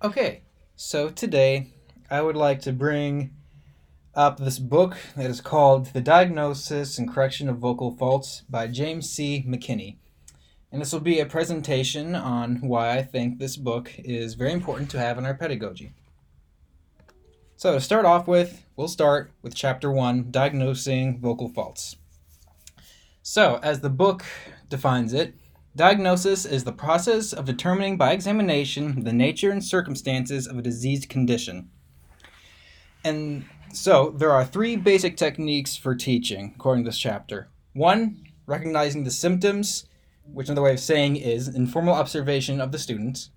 Okay, so today I would like to bring up this book that is called The Diagnosis and Correction of Vocal Faults by James C. McKinney. And this will be a presentation on why I think this book is very important to have in our pedagogy. So to start off with, we'll start with Chapter 1, Diagnosing Vocal Faults. So, as the book defines it, diagnosis is the process of determining by examination the nature and circumstances of a diseased condition. And so, there are three basic techniques for teaching, according to this chapter. One, recognizing the symptoms, which another way of saying is informal observation of the student.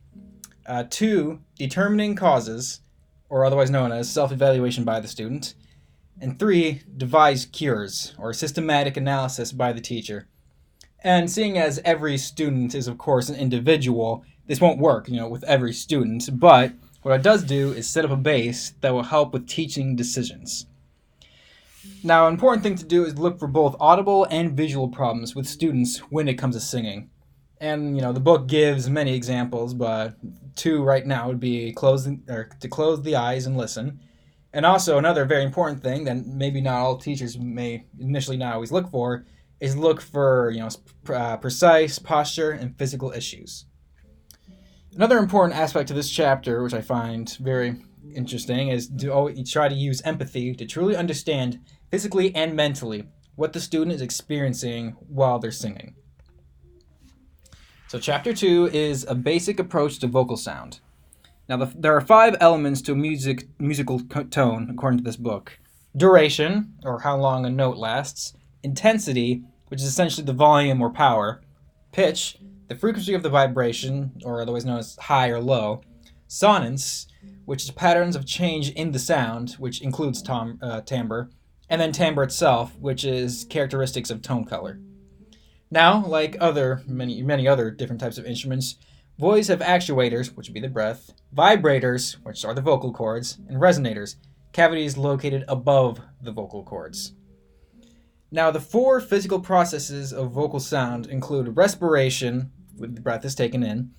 Two, determining causes, or otherwise known as self-evaluation by the student. And three, devise cures, or systematic analysis by the teacher. And seeing as every student is, of course, an individual, this won't work, with every student, but what it does do is set up a base that will help with teaching decisions. Now, an important thing to do is look for both audible and visual problems with students when it comes to singing. And, the book gives many examples, but two right now would be to close the eyes and listen. And also another very important thing that maybe not all teachers may initially not always look for is look for precise posture and physical issues. Another important aspect of this chapter, which I find very interesting, is to always try to use empathy to truly understand physically and mentally what the student is experiencing while they're singing. So Chapter 2 is a basic approach to vocal sound. Now, there are 5 elements to a musical tone, according to this book. Duration, or how long a note lasts. Intensity, which is essentially the volume or power. Pitch, the frequency of the vibration, or otherwise known as high or low. Sonance, which is patterns of change in the sound, which includes timbre. And then timbre itself, which is characteristics of tone color. Now, like many other different types of instruments, voice have actuators, which would be the breath, vibrators, which are the vocal cords, and resonators, cavities located above the vocal cords. Now, the 4 physical processes of vocal sound include respiration, when the breath is taken in,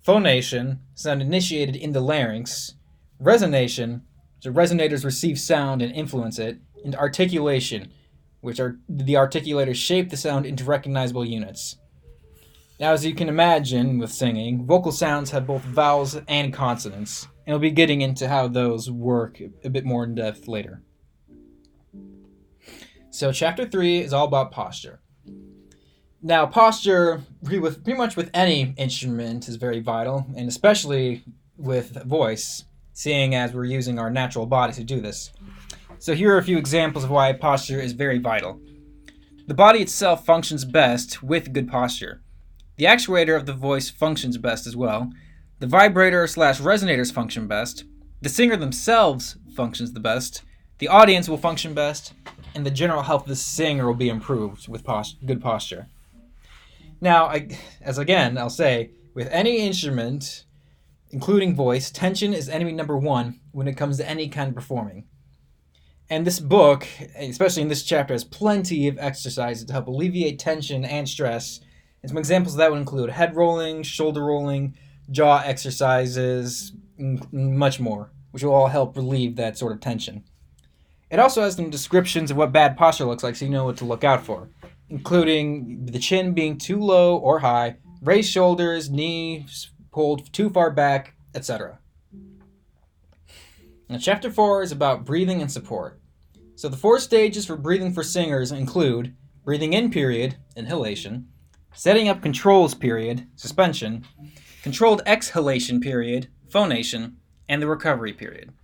phonation, sound initiated in the larynx, resonation, so resonators receive sound and influence it, and articulation, which are the articulators shape the sound into recognizable units. Now, as you can imagine with singing, vocal sounds have both vowels and consonants, and we'll be getting into how those work a bit more in depth later. So Chapter 3 is all about posture. Now, posture, pretty much with any instrument, is very vital, and especially with voice, seeing as we're using our natural body to do this. So here are a few examples of why posture is very vital. The body itself functions best with good posture. The actuator of the voice functions best as well. The vibrator/resonators function best. The singer themselves functions the best. The audience will function best. And the general health of the singer will be improved with good posture. Now, I'll say, with any instrument, including voice, tension is enemy number 1 when it comes to any kind of performing. And this book, especially in this chapter, has plenty of exercises to help alleviate tension and stress. And some examples of that would include head rolling, shoulder rolling, jaw exercises, and much more, which will all help relieve that sort of tension. It also has some descriptions of what bad posture looks like so you know what to look out for, including the chin being too low or high, raised shoulders, knees pulled too far back, etc. Now, Chapter 4 is about breathing and support. So the 4 stages for breathing for singers include breathing in period, inhalation, setting up controls period, suspension, controlled exhalation period, phonation, and the recovery period.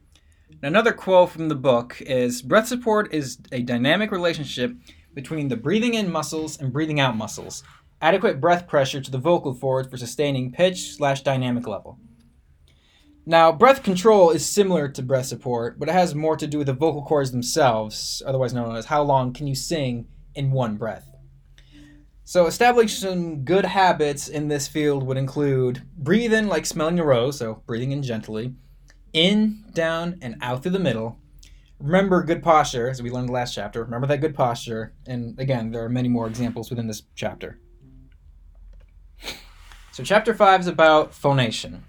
Now, another quote from the book is, breath support is a dynamic relationship between the breathing in muscles and breathing out muscles. Adequate breath pressure to the vocal cords for sustaining pitch/dynamic level. Now, breath control is similar to breath support, but it has more to do with the vocal cords themselves, otherwise known as how long can you sing in one breath. So establishing some good habits in this field would include breathe in like smelling a rose, so breathing in gently, in, down, and out through the middle. Remember good posture, as we learned in the last chapter. Remember that good posture, and again, there are many more examples within this chapter. So Chapter 5 is about phonation.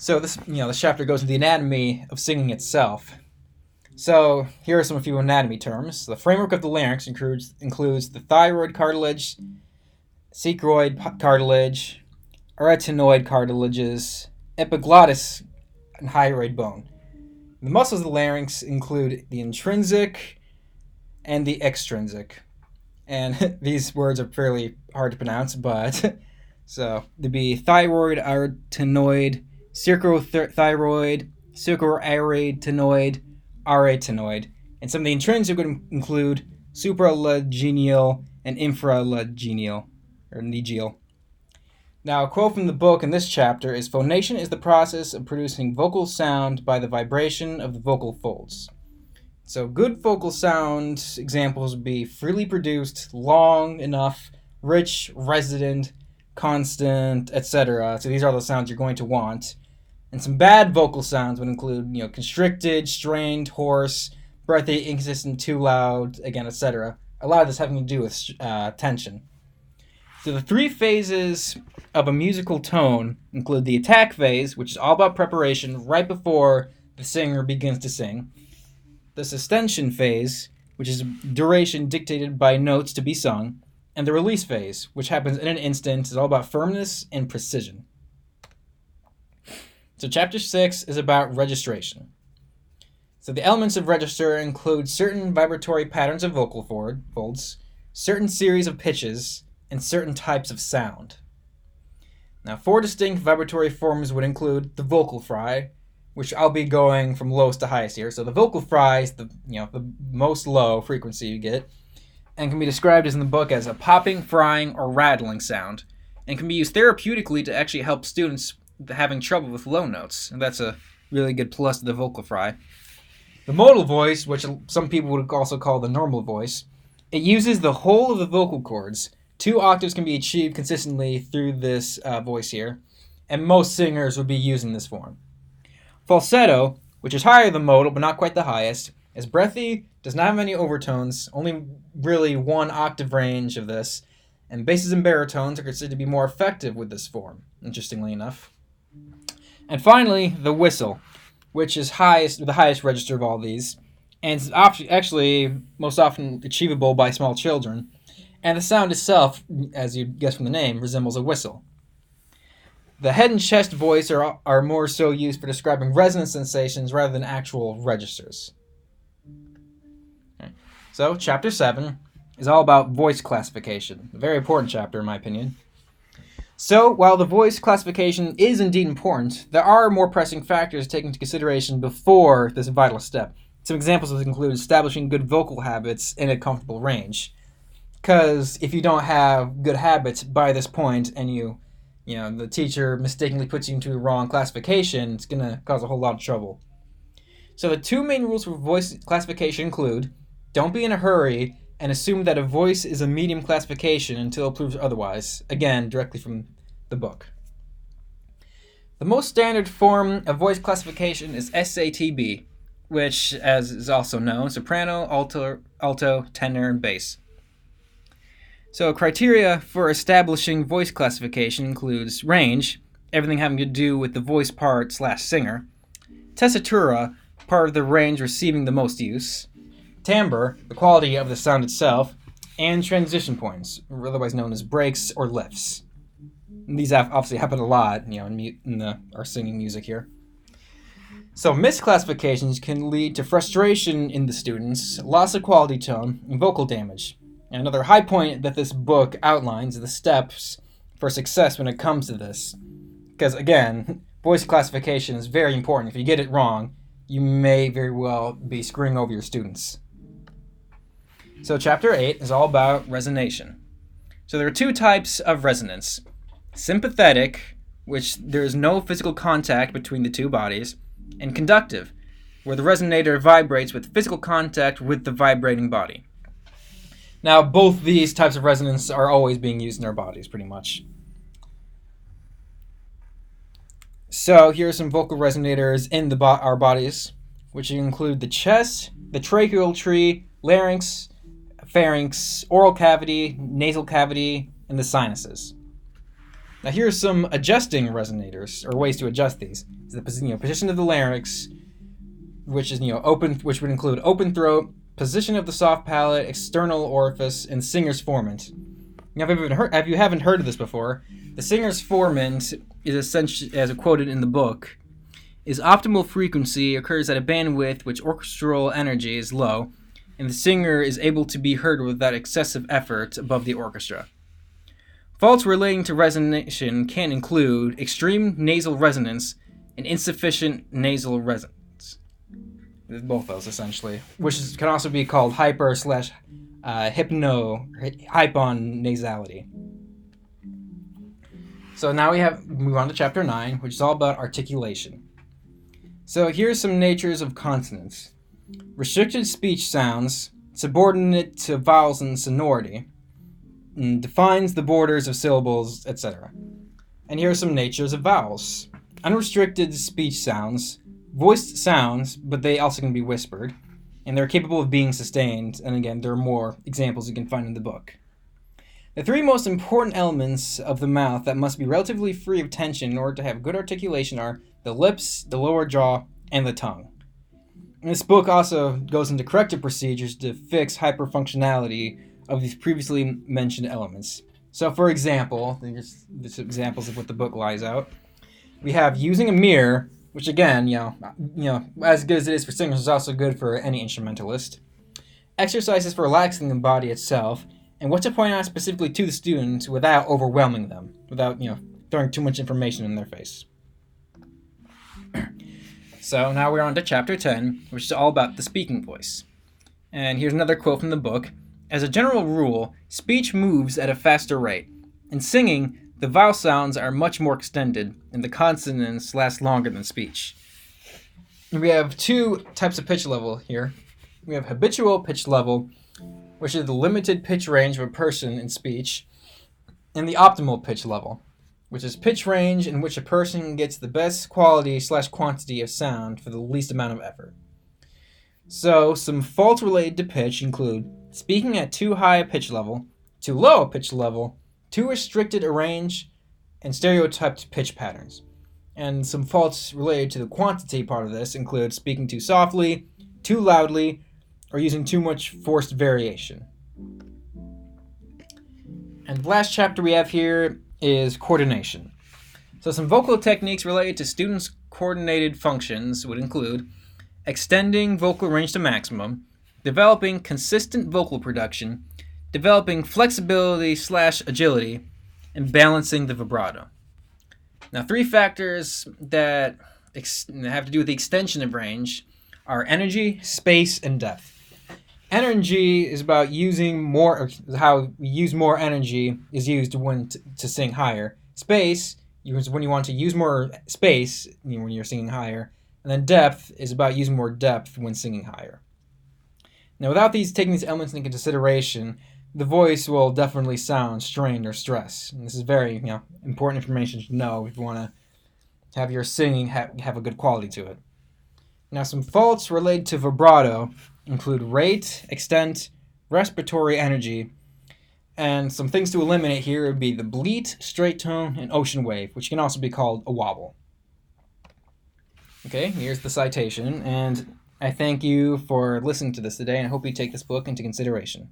So this chapter goes into the anatomy of singing itself. So here are a few anatomy terms. The framework of the larynx includes the thyroid cartilage, sacroid cartilage, arytenoid cartilages, epiglottis, and hyoid bone. The muscles of the larynx include the intrinsic and the extrinsic. And these words are fairly hard to pronounce, but so there'd be thyroid, arytenoid, circothyroid, circoarytenoid, arytenoid. And some of the intrinsic would include supralegeal and infralegeal, or negeal. Now, a quote from the book in this chapter is, "Phonation is the process of producing vocal sound by the vibration of the vocal folds." So good vocal sound examples would be freely produced, long enough, rich, resonant, constant, etc. So these are the sounds you're going to want. And some bad vocal sounds would include, constricted, strained, hoarse, breathy, inconsistent, too loud, again, etc. A lot of this having to do with tension. So the three phases of a musical tone include the attack phase, which is all about preparation right before the singer begins to sing. The sustention phase, which is duration dictated by notes to be sung. And the release phase, which happens in an instant, is all about firmness and precision. So chapter 6 is about registration. So the elements of register include certain vibratory patterns of vocal folds, certain series of pitches, and certain types of sound. Now, 4 distinct vibratory forms would include the vocal fry, which I'll be going from lowest to highest here. So the vocal fry is the most low frequency you get, and can be described as in the book as a popping, frying, or rattling sound, and can be used therapeutically to actually help students having trouble with low notes, and that's a really good plus to the vocal fry. The modal voice, which some people would also call the normal voice, it uses the whole of the vocal cords. 2 octaves can be achieved consistently through this voice here, and most singers would be using this form. Falsetto, which is higher than modal but not quite the highest, is breathy, does not have any overtones, only really 1 octave range of this, and basses and baritones are considered to be more effective with this form, interestingly enough. And finally, the whistle, which is the highest register of all these, and is actually most often achievable by small children. And the sound itself, as you guess from the name, resembles a whistle. The head and chest voice are more so used for describing resonant sensations rather than actual registers. Okay. So, chapter 7 is all about voice classification. A very important chapter, in my opinion. So, while the voice classification is indeed important, there are more pressing factors taken into consideration before this vital step. Some examples would include establishing good vocal habits in a comfortable range. Because if you don't have good habits by this point, and the teacher mistakenly puts you into a wrong classification, it's going to cause a whole lot of trouble. So the 2 main rules for voice classification include, don't be in a hurry and assume that a voice is a medium classification until it proves otherwise. Again, directly from the book. The most standard form of voice classification is SATB, which, as is also known, soprano, alto, tenor, and bass. So criteria for establishing voice classification includes range, everything having to do with the voice part / singer, tessitura, part of the range receiving the most use, timbre, the quality of the sound itself, and transition points, otherwise known as breaks or lifts. And these obviously happen a lot, in our singing music here. So misclassifications can lead to frustration in the students, loss of quality tone, and vocal damage. And another high point that this book outlines are the steps for success when it comes to this. Because again, voice classification is very important. If you get it wrong, you may very well be screwing over your students. So chapter 8 is all about resonation. So there are 2 types of resonance. Sympathetic, which there is no physical contact between the 2 bodies, and conductive, where the resonator vibrates with physical contact with the vibrating body. Now, both these types of resonance are always being used in our bodies, pretty much. So, here are some vocal resonators in our bodies, which include the chest, the tracheal tree, larynx, pharynx, oral cavity, nasal cavity, and the sinuses. Now, here are some adjusting resonators, or ways to adjust these. is the position of the larynx, which is open, which would include open throat, position of the soft palate, external orifice, and singer's formant. Now, if you haven't heard of this before, the singer's formant is essentially, as quoted in the book, is optimal frequency occurs at a bandwidth which orchestral energy is low, and the singer is able to be heard without excessive effort above the orchestra. Faults relating to resonation can include extreme nasal resonance and insufficient nasal resonance. Both those, essentially, which can also be called hypon nasality. So now we move on to chapter 9, which is all about articulation. So here's some natures of consonants. Restricted speech sounds, subordinate to vowels and sonority, and defines the borders of syllables, etc. And here are some natures of vowels. Unrestricted speech sounds, voiced sounds, but they also can be whispered, and they're capable of being sustained, and again, there are more examples you can find in the book. The three most important elements of the mouth that must be relatively free of tension in order to have good articulation are the lips, the lower jaw, and the tongue. And this book also goes into corrective procedures to fix hyperfunctionality of these previously mentioned elements. So, for example, just examples of what the book lies out. We have using a mirror, which again, as good as it is for singers, is also good for any instrumentalist. Exercises for relaxing the body itself, and what to point out specifically to the students without overwhelming them, without throwing too much information in their face. So now we're on to chapter 10, which is all about the speaking voice. And here's another quote from the book. As a general rule, speech moves at a faster rate. In singing, the vowel sounds are much more extended, and the consonants last longer than speech. And we have two types of pitch level here. We have habitual pitch level, which is the limited pitch range of a person in speech, and the optimal pitch level, which is pitch range in which a person gets the best quality/quantity of sound for the least amount of effort. So, some faults related to pitch include speaking at too high a pitch level, too low a pitch level, too restricted a range, and stereotyped pitch patterns. And some faults related to the quantity part of this include speaking too softly, too loudly, or using too much forced variation. And the last chapter we have here is coordination. So some vocal techniques related to students' coordinated functions would include extending vocal range to maximum, developing consistent vocal production, developing flexibility/agility, and balancing the vibrato. Now, three factors that have to do with the extension of range are energy, space, and depth. Energy is about using more, or how we use more energy is used when to sing higher. Space is when you want to use more space when you're singing higher. And then depth is about using more depth when singing higher. Now, without taking these elements into consideration, the voice will definitely sound strained or stressed. And this is very important information to know if you want to have your singing have a good quality to it. Now, some faults related to vibrato include rate, extent, respiratory energy, and some things to eliminate here would be the bleat, straight tone, and ocean wave, which can also be called a wobble. Okay, here's the citation, and I thank you for listening to this today, and I hope you take this book into consideration.